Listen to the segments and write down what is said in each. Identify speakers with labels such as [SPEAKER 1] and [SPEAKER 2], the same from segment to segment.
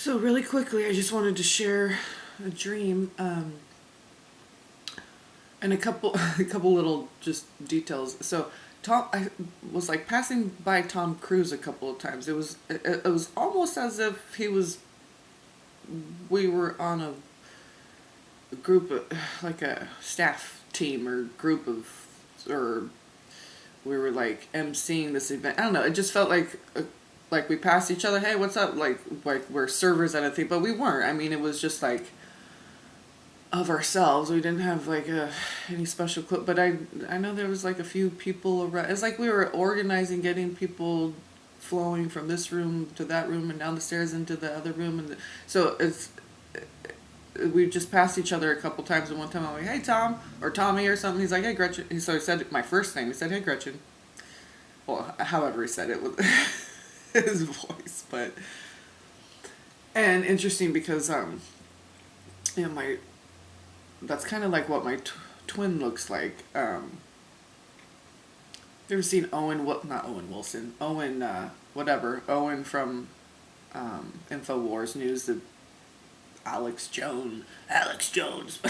[SPEAKER 1] So really quickly, I just wanted to share a dream, and a couple a couple little just details. So I was like passing by Tom Cruise a couple of times. It was almost as if we were on a group of, like a staff team or group of, or we were like emceeing this event. I don't know. It just felt like we passed each other. Hey, what's up? Like we're servers at a thing, but we weren't. I mean, it was just like of ourselves. We didn't have like any special clip, but I know there was like a few people around. It's like we were organizing, getting people flowing from this room to that room and down the stairs into the other room, so we just passed each other a couple times, and one time I'm like, hey Tom, or Tommy or something. He's like, hey Gretchen. So he said my first name. He said, hey Gretchen. Well, however he said it with his voice, but and interesting because my that's kind of like what my twin looks like. You ever seen Owen? What? Not Owen Wilson. Owen, whatever. Owen from Infowars News. The Alex Jones. Alex Jones.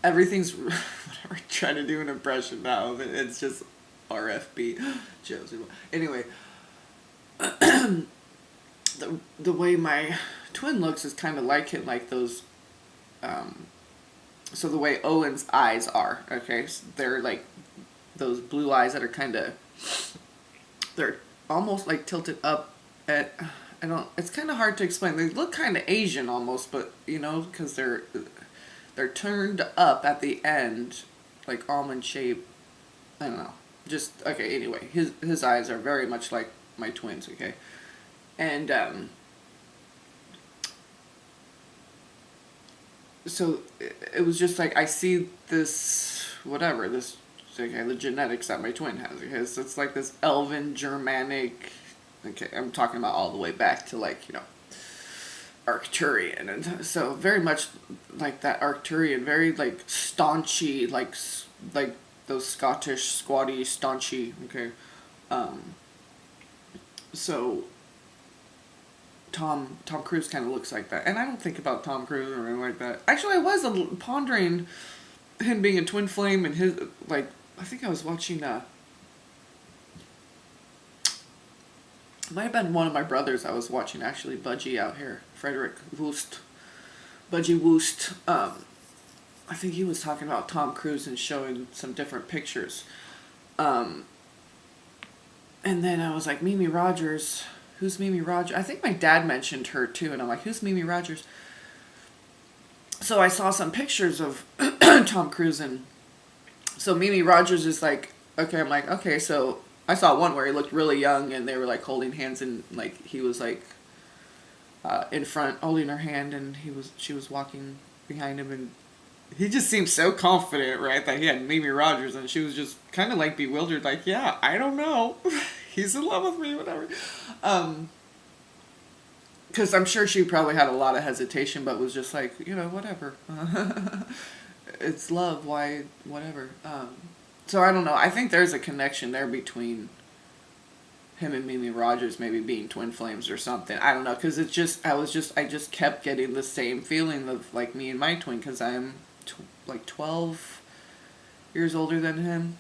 [SPEAKER 1] Everything's whatever. Trying to do an impression now, but it's just RFB. Jones. Anyway, the way my twin looks is kind of like him, like those. So the way Owen's eyes are, okay, so they're like those blue eyes that are kind of, they're almost like tilted up at, I don't, it's kind of hard to explain. They look kind of Asian almost, but because they're turned up at the end, like almond shape. I don't know. Just okay. Anyway, his eyes are very much like my twins. Okay, and so it was just like I see this whatever this okay, the genetics that my twin has. Okay, so it's like this elven Germanic. Okay, I'm talking about all the way back to like Arcturian, and so very much like that Arcturian, very like staunchy, like those Scottish squatty staunchy. Okay, so Tom Cruise kind of looks like that, and I don't think about Tom Cruise or anything like that. Actually, I was pondering him being a twin flame, and his like I think I was watching. It might have been one of my brothers I was watching actually. Budgie out here, Frederick Woost, Budgie Woost. I think he was talking about Tom Cruise and showing some different pictures. And then I was like, Mimi Rogers. Who's Mimi Rogers? I think my dad mentioned her too, and I'm like, who's Mimi Rogers? So I saw some pictures of Tom Cruise, and so Mimi Rogers is like, okay, I'm like, okay, so I saw one where he looked really young, and they were like holding hands, and like he was like in front holding her hand, and she was walking behind him, and he just seemed so confident, right, that he had Mimi Rogers, and she was just kind of like bewildered, like, yeah, I don't know. He's in love with me, whatever. Because I'm sure she probably had a lot of hesitation, but was just like, whatever. It's love, why, whatever. So I don't know. I think there's a connection there between him and Mimi Rogers maybe being twin flames or something. I don't know, because I just kept getting the same feeling of like me and my twin, because I'm like 12 years older than him.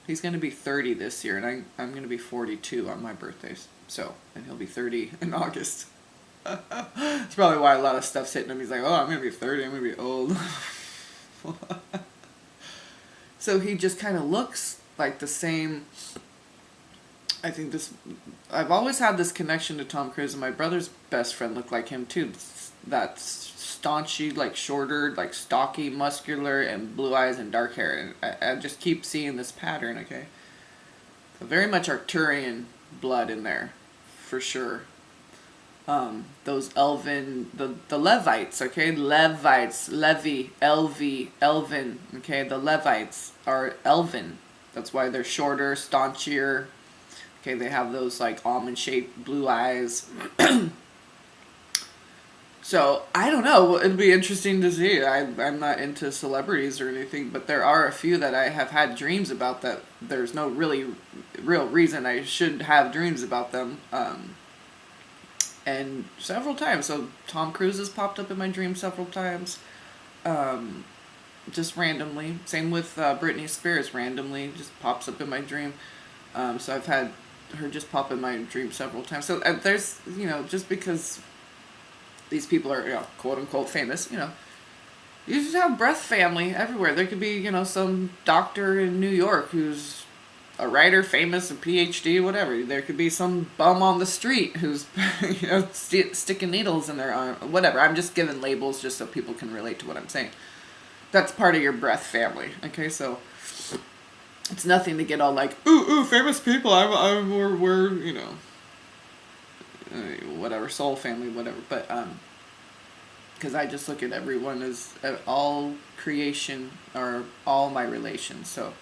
[SPEAKER 1] He's going to be 30 this year, and I'm going to be 42 on my birthday. So, and he'll be 30 in August. That's probably why a lot of stuff's hitting him. He's like, oh, I'm going to be 30. I'm going to be old. So he just kind of looks like the same. I think I've always had this connection to Tom Cruise, and my brother's best friend looked like him too. That staunchy, like shorter, like stocky, muscular, and blue eyes and dark hair. And I just keep seeing this pattern, okay? So very much Arcturian blood in there, for sure. Those elven, the Levites, okay? Levites, Levi, Elvi, Elvin, okay? The Levites are elven. That's why they're shorter, staunchier. Okay, they have those like almond-shaped blue eyes. So, I don't know. It'd be interesting to see. I'm not into celebrities or anything, but there are a few that I have had dreams about that there's no really real reason I should have dreams about them. and several times. So Tom Cruise has popped up in my dream several times, just randomly. Same with Britney Spears, randomly just pops up in my dream. So I've had her just pop in my dream several times. So there's, just because these people are, quote unquote famous, you just have breath family everywhere. There could be, some doctor in New York who's a writer, famous, a PhD, whatever. There could be some bum on the street who's, sticking needles in their arm, whatever. I'm just giving labels just so people can relate to what I'm saying. That's part of your breath family. Okay, so it's nothing to get all like, ooh, famous people. We're whatever, soul family, whatever. But because I just look at everyone as all creation or all my relations. So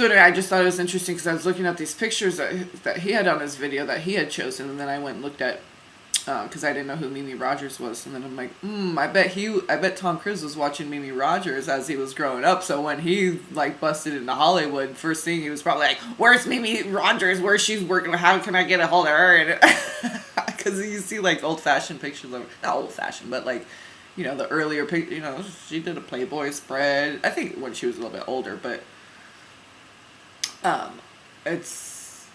[SPEAKER 1] anyway, I just thought it was interesting because I was looking at these pictures that he had on his video that he had chosen, and then I went and looked at, because I didn't know who Mimi Rogers was, and then I'm like, I bet Tom Cruise was watching Mimi Rogers as he was growing up. So when he like busted into Hollywood, first thing he was probably like, "Where's Mimi Rogers? Where's she's working? How can I get a hold of her?" And because you see like old-fashioned pictures of her, not old-fashioned, but like, the earlier she did a Playboy spread. I think when she was a little bit older, but it's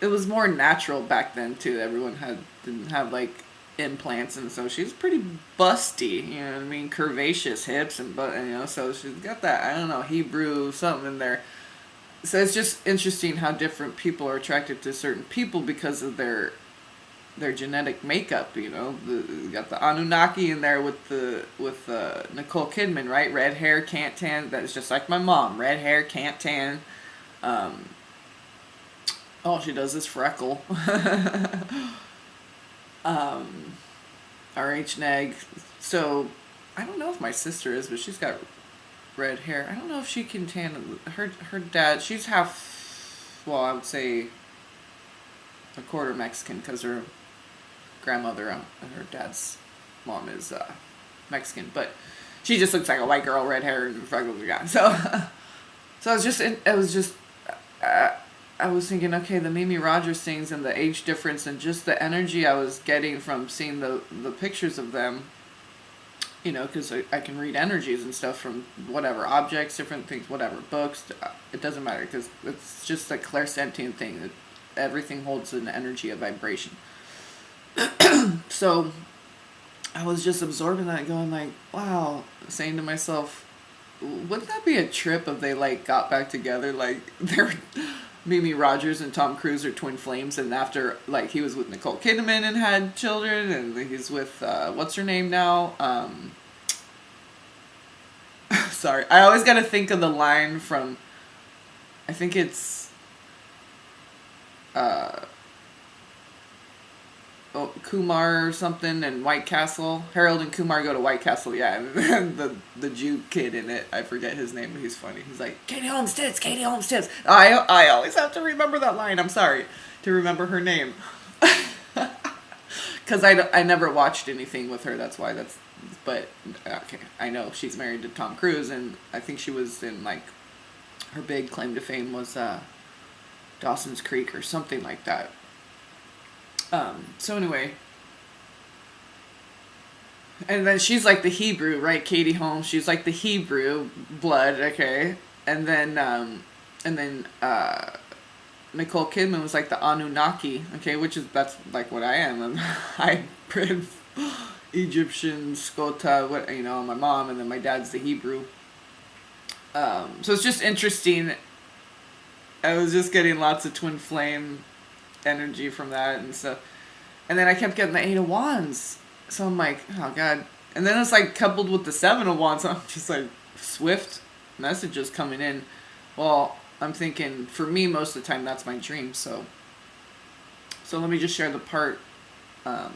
[SPEAKER 1] it was more natural back then too. Everyone didn't have like implants, and so she's pretty busty, you know what I mean, curvaceous hips and so she's got that, I don't know, Hebrew something in there. So it's just interesting how different people are attracted to certain people because of their genetic makeup. You got the Anunnaki in there with Nicole Kidman, right? Red hair, can't tan. That's just like my mom. Red hair, can't tan. All she does is freckle. RH neg. So I don't know if my sister is, but she's got red hair. I don't know if she can tan. Her dad, she's half, well, I would say a quarter Mexican because her grandmother, her dad's mom is Mexican, but she just looks like a white girl, red hair, and freckles. Yeah. So I was thinking, okay, the Mimi Rogers things and the age difference and just the energy I was getting from seeing the pictures of them, because I can read energies and stuff from whatever, objects, different things, whatever, books, it doesn't matter, because it's just a clairsentient thing, that everything holds an energy, a vibration. So I was just absorbing that, going like, wow, saying to myself, wouldn't that be a trip if they like got back together, like they're Mimi Rogers and Tom Cruise are twin flames, and after, like, he was with Nicole Kidman and had children, and he's with what's her name now, sorry, I always gotta think of the line from, I think it's Kumar or something, and White Castle. Harold and Kumar go to White Castle, yeah, and the Jew kid in it, I forget his name, but he's funny. He's like, Katie Holmes tits, Katie Holmes tits. I always have to remember that line. I'm sorry to remember her name. Because I never watched anything with her, but okay, I know she's married to Tom Cruise, and I think she was in, like, her big claim to fame was Dawson's Creek or something like that. So anyway, and then she's like the Hebrew, right? Katie Holmes, she's like the Hebrew blood, okay? And then Nicole Kidman was like the Anunnaki, okay? That's like what I am. I'm hybrid Egyptian, Skota, my mom, and then my dad's the Hebrew. So it's just interesting. I was just getting lots of twin flame energy from that and stuff, and then I kept getting the 8 of Wands, so I'm like, oh god, and then it's like coupled with the 7 of Wands, so I'm just like, swift messages coming in. Well, I'm thinking, for me, most of the time that's my dream, so let me just share the part. So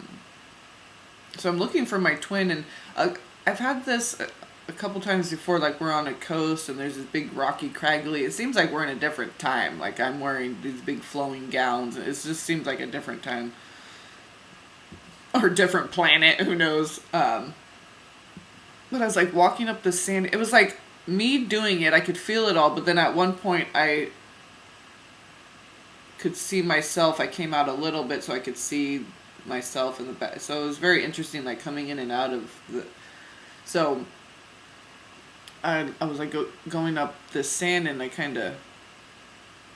[SPEAKER 1] I'm looking for my twin, and I've had this a couple times before, like we're on a coast and there's this big rocky craggly, it seems like we're in a different time, like I'm wearing these big flowing gowns, it just seems like a different time or different planet, who knows. But I was like walking up the sand, it was like me doing it, I could feel it all, but then at one point I could see myself. I came out a little bit so I could see myself in the back. So it was very interesting, like coming in and out of the. So I was like going up this sand, and I kind of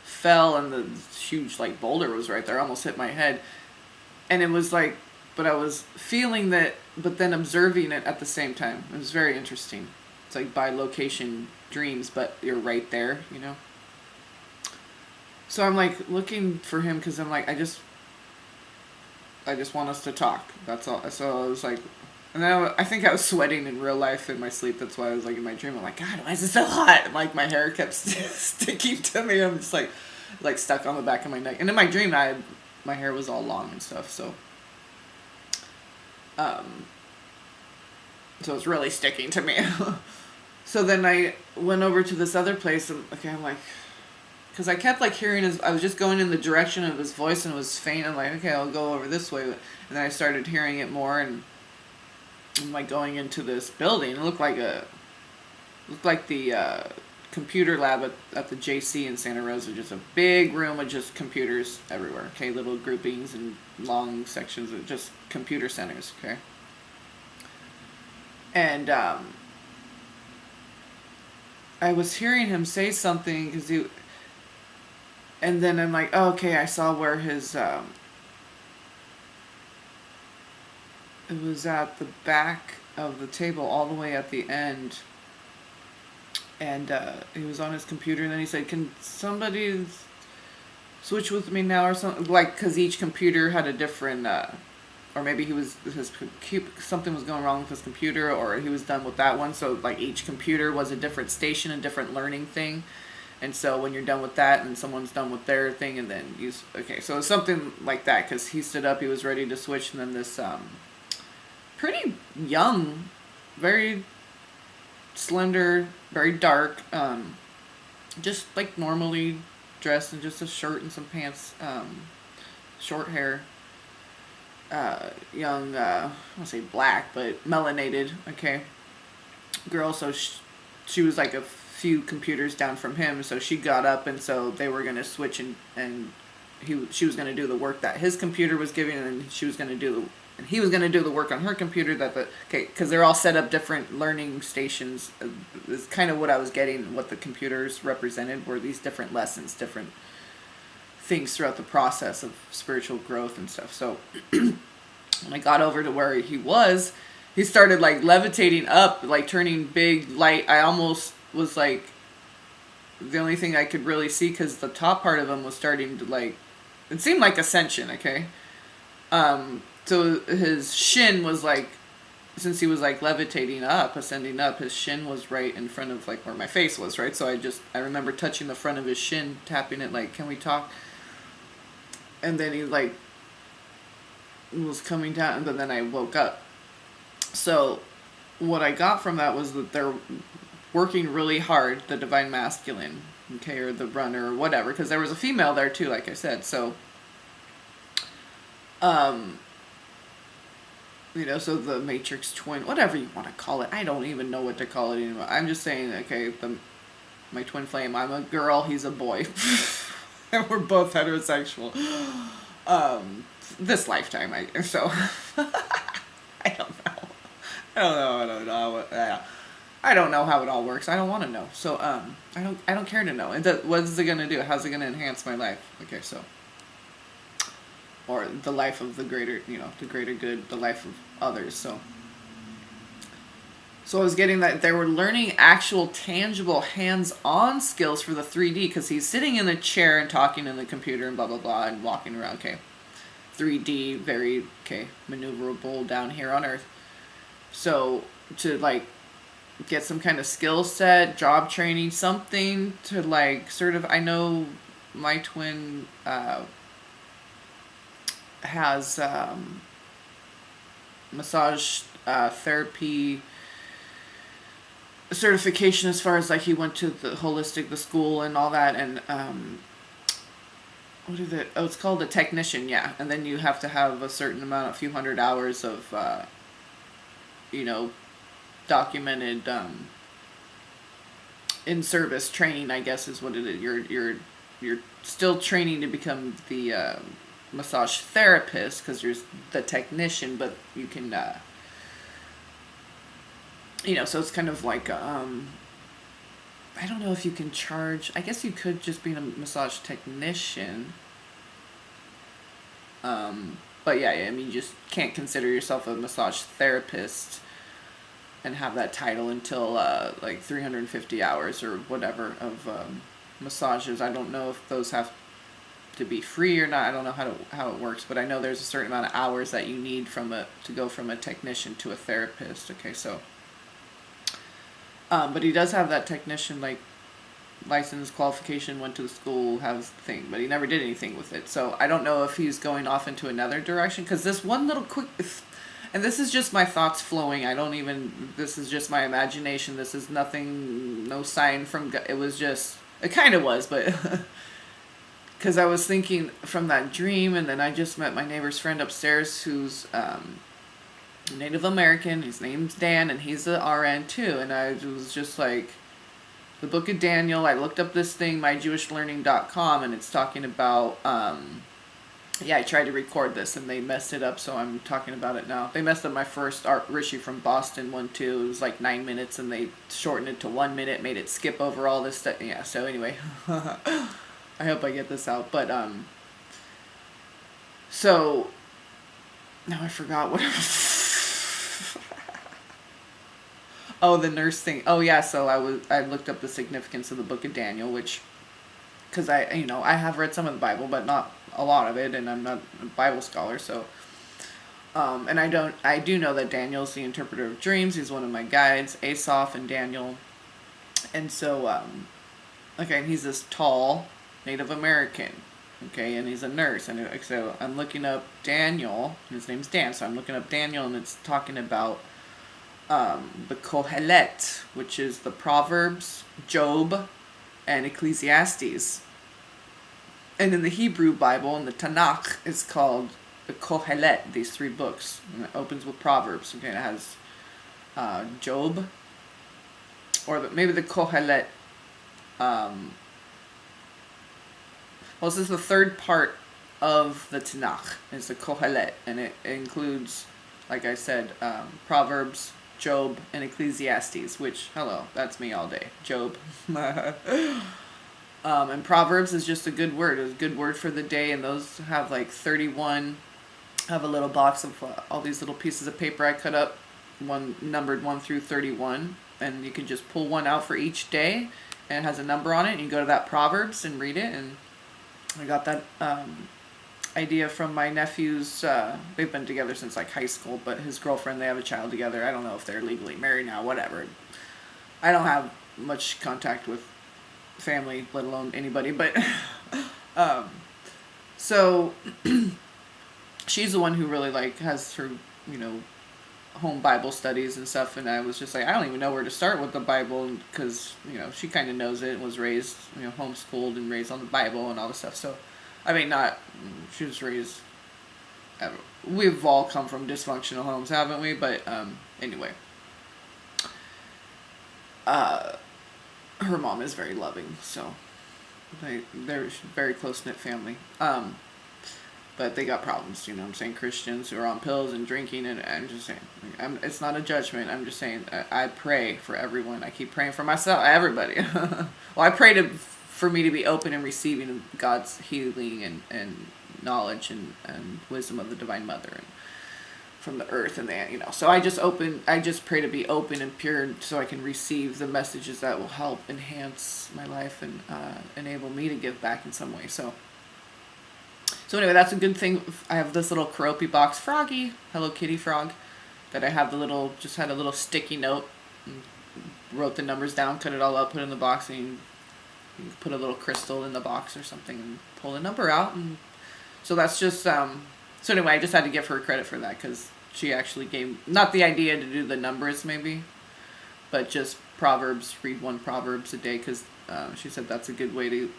[SPEAKER 1] fell, and the huge like boulder was right there, almost hit my head, and it was like, but I was feeling that, but then observing it at the same time. It was very interesting. It's like by location dreams, but you're right there, you know. So I'm like looking for him because I'm like, I just want us to talk. That's all. So I was like, and then I think I was sweating in real life in my sleep. That's why I was like in my dream. I'm like, God, why is it so hot? And like my hair kept sticking to me. I'm just like stuck on the back of my neck. And in my dream, my hair was all long and stuff. Um, so it's really sticking to me. So then I went over to this other place. And okay, I'm like, because I kept like hearing I was just going in the direction of his voice, and it was faint. I'm like, okay, I'll go over this way. And then I started hearing it more, and I'm like going into this building. It looked like the computer lab at the JC in Santa Rosa. Just a big room with just computers everywhere. Okay, little groupings and long sections of just computer centers. Okay, and I was hearing him say something because he. And then I'm like, oh, okay, I saw where his, it was at the back of the table all the way at the end. And he was on his computer, and then he said, can somebody switch with me now or something? Like, because each computer had a different, or maybe something was going wrong with his computer, or he was done with that one. So, like, each computer was a different station, a different learning thing. And so when you're done with that and someone's done with their thing, and then okay, so it's something like that, because he stood up, he was ready to switch, and then this pretty young, very slender, very dark, just like normally dressed in just a shirt and some pants, short hair, young, I don't want to say black, but melanated, okay, girl. So she was like a few computers down from him, so she got up, and so they were going to switch, and she was going to do the work that his computer was giving, and he was going to do the work on her computer because they're all set up different learning stations. Is kind of what I was getting, what the computers represented were these different lessons, different things throughout the process of spiritual growth and stuff. So when I got over to where he started like levitating up, like turning big light. I almost was like, the only thing I could really see, because the top part of him was starting to like, it seemed like ascension, okay? So his shin was like, since he was like levitating up, ascending up, his shin was right in front of like where my face was, right? So I remember touching the front of his shin, tapping it like, can we talk? And then he like was coming down, and then I woke up. So what I got from that was that they're working really hard, the divine masculine, okay, or the runner or whatever, because there was a female there too, like I said. So so the matrix twin, whatever you want to call it, I don't even know what to call it anymore. I'm just saying, okay, my twin flame, I'm a girl, he's a boy. And we're both heterosexual. This lifetime, I don't know. I don't know how it all works. I don't want to know. So I don't care to know. And what is it going to do? How's it going to enhance my life? Okay, so, or the life of the greater good, the life of others. So I was getting that they were learning actual tangible hands-on skills for the 3D, because he's sitting in the chair and talking in the computer and blah blah blah and walking around. Okay, 3D, very maneuverable down here on Earth. So to like get some kind of skill set, job training, something to like I know my twin has massage therapy certification, as far as like he went to the school and all that, and it's called a technician, yeah. And then you have to have a certain amount, a few hundred hours of documented in service training, I guess is what it is. Your you're still training to become the massage therapist because you're the technician, but you can, so it's kind of like, I don't know if you can charge. I guess you could just be a massage technician. But yeah, I mean, you just can't consider yourself a massage therapist and have that title until like 350 hours or whatever of massages. I don't know if those have to be free or not. I don't know how it works, but I know there's a certain amount of hours that you need to go from a technician to a therapist. Okay, so but he does have that technician like license qualification, went to the school, has the thing, but he never did anything with it. So I don't know if he's going off into another direction, because this one little quick, and this is just my thoughts flowing. This is just my imagination. This is nothing, no sign from God. It kind of was, but because I was thinking from that dream, and then I just met my neighbor's friend upstairs who's Native American. His name's Dan, and he's a RN too. And I was just like, the book of Daniel, I looked up this thing, myjewishlearning.com, and it's talking about, I tried to record this, and they messed it up, so I'm talking about it now. They messed up my first Art Rishi from Boston one, too. It was like 9 minutes, and they shortened it to 1 minute, made it skip over all this stuff. Yeah, so anyway, I hope I get this out. But, so, now I forgot what Oh, the nurse thing. Oh, yeah. So I looked up the significance of the Book of Daniel, which, because I have read some of the Bible, but not a lot of it, and I'm not a Bible scholar. So, and I do know that Daniel's the interpreter of dreams. He's one of my guides, Asaph and Daniel, and so, okay, and he's this tall Native American. Okay, and he's a nurse, and so I'm looking up Daniel. His name's Dan, so I'm looking up Daniel, and it's talking about the Kohelet, which is the Proverbs, Job, and Ecclesiastes. And in the Hebrew Bible, in the Tanakh, it's called the Kohelet, these three books. And it opens with Proverbs. Okay, it has Job, or maybe the Kohelet. This is the third part of the Tanakh, is the Kohelet, and it includes, like I said, Proverbs, Job, and Ecclesiastes, which, hello, that's me all day. Job. And Proverbs is just a good word. It's a good word for the day, and those have like 31. I have a little box of all these little pieces of paper I cut up, one numbered 1 through 31, and you can just pull one out for each day, and it has a number on it, and you go to that Proverbs and read it, and I got that idea from my nephews. They've been together since like high school, but his girlfriend, they have a child together. I don't know if they're legally married now, whatever. I don't have much contact with family, let alone anybody, but so she's the one who really like has her, home Bible studies and stuff, and I was just like, I don't even know where to start with the Bible, because she kind of knows it and was raised, homeschooled and raised on the Bible and all this stuff. So I mean, she was raised, we've all come from dysfunctional homes, haven't we? But anyway, her mom is very loving, so they're a very close-knit family. But they got problems, you know what I'm saying? Christians who are on pills and drinking, and I'm just saying, it's not a judgment. I'm just saying, I pray for everyone. I keep praying for myself, everybody. Well, I pray for me to be open and receiving God's healing and knowledge and wisdom of the Divine Mother and from the earth and So I just pray to be open and pure so I can receive the messages that will help enhance my life and enable me to give back in some way. So anyway, that's a good thing. I have this little Keroppi box Froggy, Hello Kitty frog, that I have just had a little sticky note, and wrote the numbers down, cut it all up, put it in the box, and you put a little crystal in the box or something and pull the number out. And so that's just, so anyway, I just had to give her credit for that, because she actually gave, not the idea to do the numbers maybe, but just Proverbs, read 1 Proverbs a day, because she said that's a good way to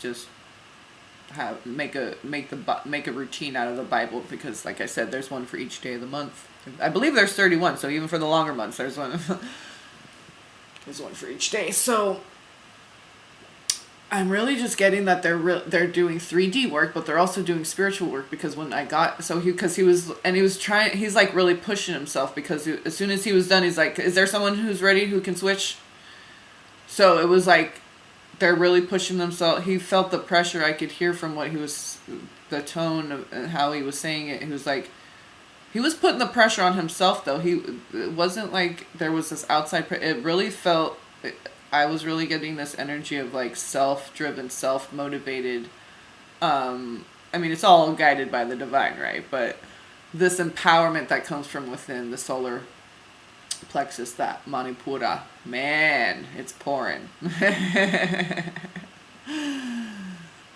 [SPEAKER 1] just make a routine out of the Bible, because like I said, there's one for each day of the month. I believe there's 31, so even for the longer months, there's one. There's one for each day. So I'm really just getting that they're doing 3D work, but they're also doing spiritual work, because when I got he was trying, he's like really pushing himself, because as soon as he was done, he's like, is there someone who's ready who can switch? So it was like they're really pushing themselves. He felt the pressure. I could hear from what he was, the tone of and how he was saying it. He was like, he was putting the pressure on himself, though. It wasn't like there was this outside. It really felt. I was really getting this energy of like self-driven, self-motivated. I mean, it's all guided by the divine, right? But this empowerment that comes from within the solar plexus, that Manipura, man, it's pouring.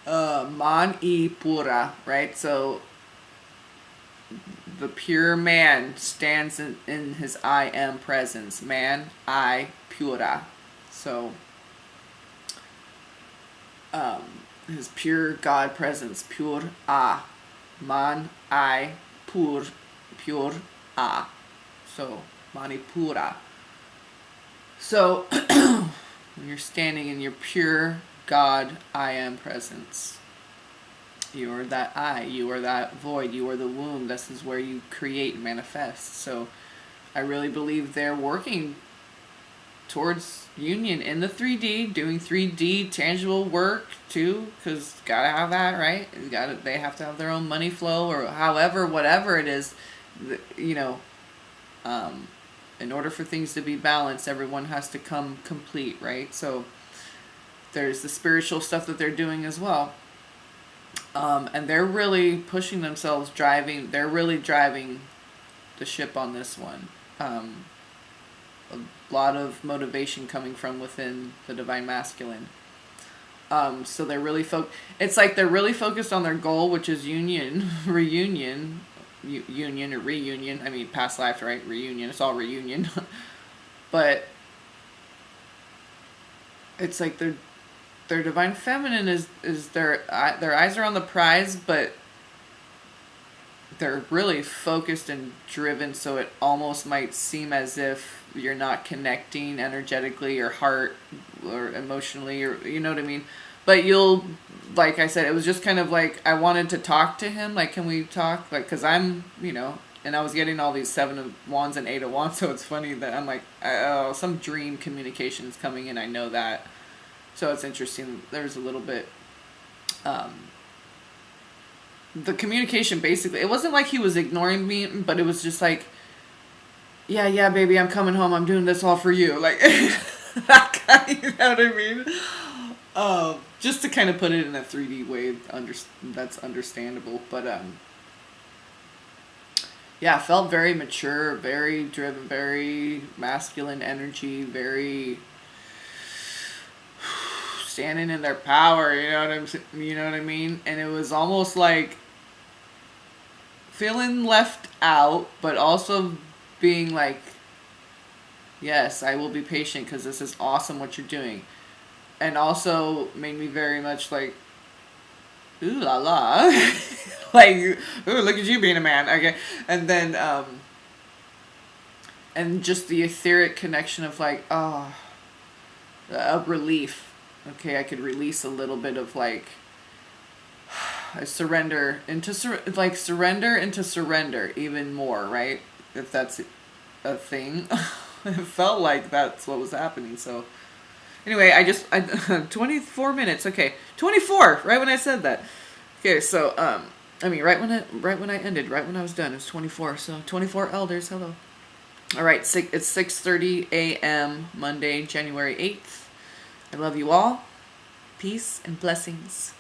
[SPEAKER 1] Manipura, right? So the pure man stands in his I am presence. Man, I, pura. So, his pure God presence, pure A. Man, I, pure A. So, Manipura. So, when you're standing in your pure God, I am presence, you are that I, you are that void, you are the womb. This is where you create and manifest. So, I really believe they're working towards union in the 3D, doing 3D tangible work too, because gotta have that, right? They have to have their own money flow, or however, whatever it is, you know. In order for things to be balanced, everyone has to come complete, right? So there's the spiritual stuff that they're doing as well. And they're really pushing themselves, they're really driving the ship on this one. A lot of motivation coming from within the divine masculine. So they're really it's like they're really focused on their goal, which is reunion, or reunion. I mean, past life, right? Reunion. It's all reunion. But it's like their divine feminine is their eyes are on the prize, but they're really focused and driven. So it almost might seem as if you're not connecting energetically or heart or emotionally, or you know what I mean. But like I said, it was just kind of like I wanted to talk to him. Like, can we talk? Like, because I'm, and I was getting all these 7 of Wands and 8 of Wands. So it's funny that I'm like, oh, some dream communication is coming in. I know that. So it's interesting. There's a little bit, the communication basically, it wasn't like he was ignoring me, but it was just like, yeah, baby, I'm coming home. I'm doing this all for you. Like, that kind, you know what I mean? Just to kind of put it in a 3D way, that's understandable. But, yeah, felt very mature, very driven, very masculine energy, very standing in their power, you know what I mean? And it was almost like feeling left out, but also being like, yes, I will be patient because this is awesome what you're doing. And also made me very much like, ooh la la. Like, ooh, look at you being a man. Okay. And then, and just the etheric connection of like, oh, a relief. Okay, I could release a little bit of like, surrender into surrender even more, right? If that's a thing. It felt like that's what was happening. So anyway, I 24 minutes. Okay, 24. Right when I said that. Okay, so I mean, right when I ended, right when I was done, it's 24. So 24 elders. Hello. All right, it's 6:30 a.m. Monday, January 8th. I love you all. Peace and blessings.